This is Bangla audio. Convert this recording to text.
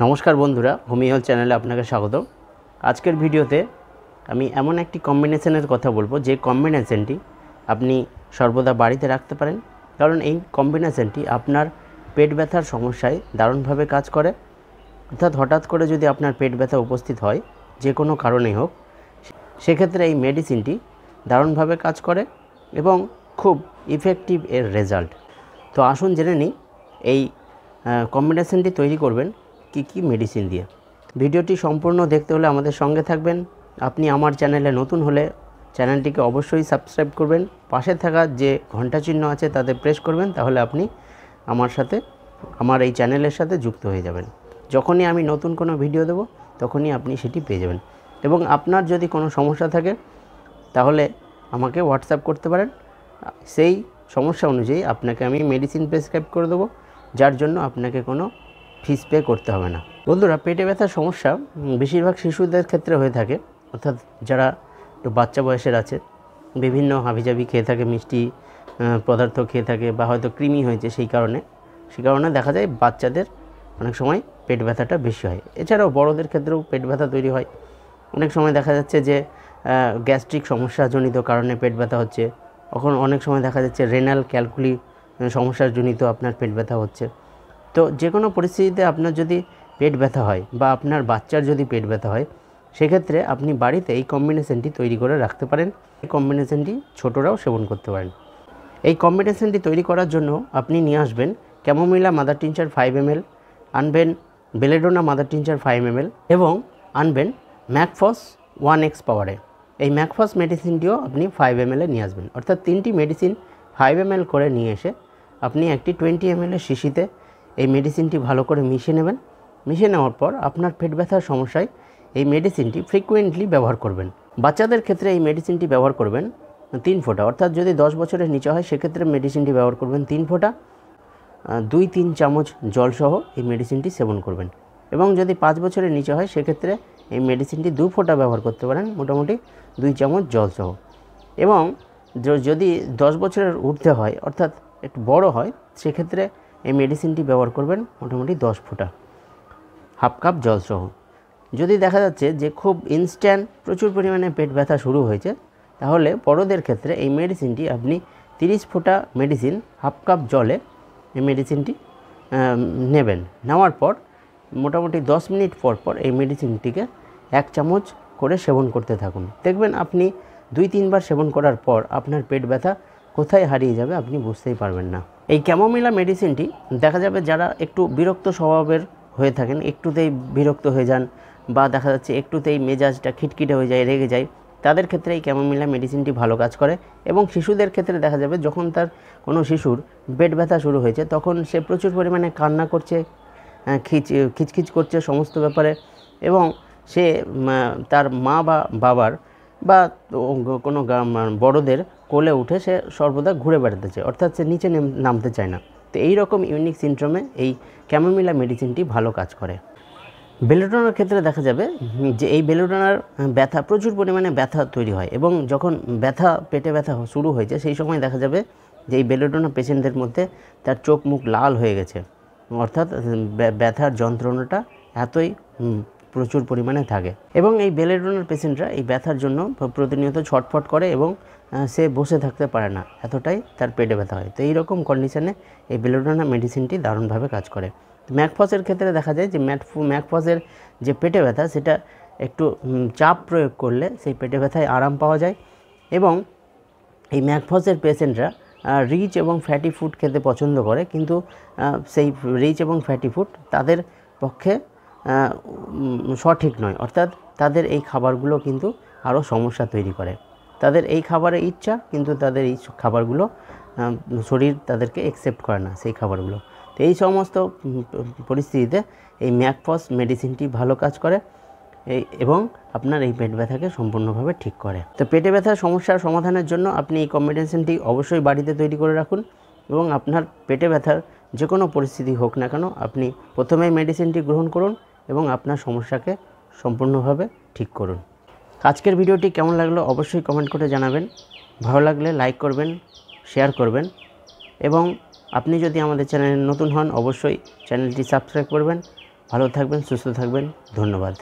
নমস্কার বন্ধুরা, হোমি হেলথ চ্যানেলে আপনাকে স্বাগত। আজকের ভিডিওতে আমি এমন একটি কম্বিনেশনের কথা বলবো যে কম্বিনেশনটি আপনি সর্বদা বাড়িতে রাখতে পারেন, কারণ এই কম্বিনেশনটি আপনার পেট ব্যথার সমস্যায় দারুণভাবে কাজ করে। অর্থাৎ হঠাৎ করে যদি আপনার পেট ব্যথা উপস্থিত হয়, যে কোনো কারণেই হোক, সেক্ষেত্রে এই মেডিসিনটি দারুণভাবে কাজ করে এবং খুব ইফেক্টিভ এর রেজাল্ট। তো আসুন জেনে নিই এই কম্বিনেশনটি তৈরি করবেন কি মেডিসিন দিয়ে। ভিডিওটি সম্পূর্ণ দেখতে হলে আমাদের সঙ্গে থাকবেন। আপনি আমার চ্যানেলে নতুন হলে চ্যানেলটিকে অবশ্যই সাবস্ক্রাইব করবেন, পাশে থাকা যে ঘন্টা চিহ্ন আছে তাতে প্রেস করবেন, তাহলে আপনি আমার এই চ্যানেলের সাথে যুক্ত হয়ে যাবেন। যখনই আমি নতুন কোনো ভিডিও দেব তখনই আপনি সেটি পেয়ে যাবেন। এবং আপনার যদি কোনো সমস্যা থাকে তাহলে আমাকে হোয়াটসঅ্যাপ করতে পারেন, সেই সমস্যা অনুযায়ী আপনাকে আমি মেডিসিন প্রেসক্রাইব করে দেবো, যার জন্য আপনাকে কোনো ফিস পে করতে হবে না। বন্ধুরা, পেটে ব্যথার সমস্যা বেশিরভাগ শিশুদের ক্ষেত্রে হয়ে থাকে, অর্থাৎ যারা একটু বাচ্চা বয়সের আছে, বিভিন্ন হাবিজাবি খেয়ে থাকে, মিষ্টি পদার্থ খেয়ে থাকে, বা হয়তো কৃমি হয়েছে, সেই কারণে দেখা যায় বাচ্চাদের অনেক সময় পেট ব্যথাটা বেশি হয়। এছাড়াও বড়দের ক্ষেত্রেও পেট ব্যথা তৈরি হয়। অনেক সময় দেখা যাচ্ছে যে গ্যাস্ট্রিক সমস্যাজনিত কারণে পেট ব্যথা হচ্ছে, অনেক সময় দেখা যাচ্ছে রেনাল ক্যালকুলি সমস্যাজনিত আপনার পেট ব্যথা হচ্ছে। তো যে কোনো পরিস্থিতিতে আপনার যদি পেট ব্যথা হয় বা আপনার বাচ্চার যদি পেট ব্যথা হয়, সেক্ষেত্রে আপনি বাড়িতে এই কম্বিনেশনটি তৈরি করে রাখতে পারেন। এই কম্বিনেশনটি ছোটরাও সেবন করতে পারেন। এই কম্বিনেশনটি তৈরি করার জন্য আপনি নিয়ে আসবেন ক্যামোমিলা মাদার টিনচার 5 ml, আনবেন বেলেডোনা মাদার টিনচার 5 ml এবং আনবেন ম্যাকফস 1x পাওয়ারে। এই ম্যাকফস মেডিসিনটিও আপনি 5 ml নিয়ে আসবেন। অর্থাৎ 3টি মেডিসিন 5 ml করে নিয়ে এসে আপনি একটি 20 ml এর শিশিতে এই মেডিসিনটি ভালো করে মিশিয়ে নেবেন। মিশিয়ে নেওয়ার পর আপনার পেট ব্যথার সমস্যায় এই মেডিসিনটি ফ্রিকুয়েন্টলি ব্যবহার করবেন। বাচ্চাদের ক্ষেত্রে এই মেডিসিনটি ব্যবহার করবেন 3 ফোঁটা, অর্থাৎ যদি 10 বছরের নিচে হয় সেক্ষেত্রে মেডিসিনটি ব্যবহার করবেন 3 ফোঁটা। 2-3 চামচ জলসহ এই মেডিসিনটি সেবন করবেন। এবং যদি 5 বছরের নিচে হয় সেক্ষেত্রে এই মেডিসিনটি 2 ফোঁটা ব্যবহার করতে পারেন, মোটামুটি 2 চামচ জলসহ। এবং যদি 10 বছরের ঊর্ধ্বে হয়, অর্থাৎ একটু বড় হয়, সেক্ষেত্রে এই মেডিসিনটি ব্যবহার করবেন মোটামুটি 10 ফোঁটা, হাফ কাপ জলসহ। যদি দেখা যাচ্ছে যে খুব ইনস্ট্যান্ট প্রচুর পরিমাণে পেট ব্যথা শুরু হয়েছে, তাহলে বড়দের ক্ষেত্রে এই মেডিসিনটি আপনি 30 ফোঁটা মেডিসিন হাফ কাপ জলে এই মেডিসিনটি নেবেন। নেওয়ার পর মোটামুটি 10 মিনিট পর এই মেডিসিনটিকে 1 চামচ করে সেবন করতে থাকুন। দেখবেন আপনি 2-3 বার সেবন করার পর আপনার পেট ব্যথা কোথায় হারিয়ে যাবে আপনি বুঝতেই পারবেন না। এই ক্যামোমিলা মেডিসিনটি দেখা যাবে যারা একটু বিরক্ত স্বভাবের হয়ে থাকেন, একটুতেই বিরক্ত হয়ে যান, বা দেখা যাচ্ছে একটুতেই মেজাজটা খিটখিটে হয়ে যায়, রেগে যায়, তাদের ক্ষেত্রে এই ক্যামোমিলা মেডিসিনটি ভালো কাজ করে। এবং শিশুদের ক্ষেত্রে দেখা যাবে যখন কোনো শিশুর পেট ব্যথা শুরু হয়েছে, তখন সে প্রচুর পরিমাণে কান্না করছে, খিচখিচ করছে সমস্ত ব্যাপারে, এবং সে তার মা বা বাবার বা কোনো বড়দের কোলে উঠে সে সর্বদা ঘুরে বেড়াতে চায়, অর্থাৎ সে নিচে নামতে চায় না। তো এই রকম ইউনিক সিনড্রোমে এই ক্যামোমিলা মেডিসিনটি ভালো কাজ করে। বেলোডোনার ক্ষেত্রে দেখা যাবে যে এই বেলোডোনার প্রচুর পরিমাণে ব্যথা তৈরি হয়, এবং যখন পেটে ব্যথা শুরু হয়েছে সেই সময় দেখা যাবে যে এই বেলোডোনা পেশেন্টদের মধ্যে তার চোখ মুখ লাল হয়ে গেছে, অর্থাৎ ব্যথার যন্ত্রণাটা এতই প্রচুর পরিমাণে থাকে। এবং এই বেলোডোনার পেশেন্টরা এই ব্যথার জন্য প্রতিনিয়ত ছটফট করে এবং সে বসে থাকতে পারে না, এতটাই তার পেটে ব্যথা হয়। তো এই রকম কন্ডিশনে এই বেলোডোনা মেডিসিনটি দারুণভাবে কাজ করে। ম্যাকফসের ক্ষেত্রে দেখা যায় যে ম্যাকফসের যে পেটে ব্যথা, সেটা একটু চাপ প্রয়োগ করলে সেই পেটে ব্যথায় আরাম পাওয়া যায়। এবং এই ম্যাকফসের পেশেন্টরা রিচ এবং ফ্যাটি ফুড খেতে পছন্দ করে, কিন্তু সেই রিচ এবং ফ্যাটি ফুড তাদের পক্ষে সঠিক নয়, অর্থাৎ তাদের এই খাবারগুলো কিন্তু আরও সমস্যা তৈরি করে। তাদের এই খাবারের ইচ্ছা, কিন্তু তাদের এই খাবারগুলো শরীর তাদেরকে অ্যাকসেপ্ট করে না সেই খাবারগুলো। তো এই সমস্ত পরিস্থিতিতে এই ম্যাকফস মেডিসিনটি ভালো কাজ করে এবং আপনার এই পেট ব্যথাকে সম্পূর্ণভাবে ঠিক করে। তো পেটে ব্যথার সমস্যার সমাধানের জন্য আপনি এই কম্বিনেশনটি অবশ্যই বাড়িতে তৈরি করে রাখুন, এবং আপনার পেটে ব্যথার যে কোনো পরিস্থিতি হোক না কেন, আপনি প্রথমেই মেডিসিনটি গ্রহণ করুন এবং আপনার সমস্যাকে সম্পূর্ণভাবে ঠিক করুন। আজকের ভিডিওটি কেমন লাগলো অবশ্যই কমেন্ট করে জানাবেন। ভালো লাগলে লাইক করবেন, শেয়ার করবেন, এবং আপনি যদি আমাদের চ্যানেলে নতুন হন অবশ্যই চ্যানেলটি সাবস্ক্রাইব করবেন। ভালো থাকবেন, সুস্থ থাকবেন। ধন্যবাদ।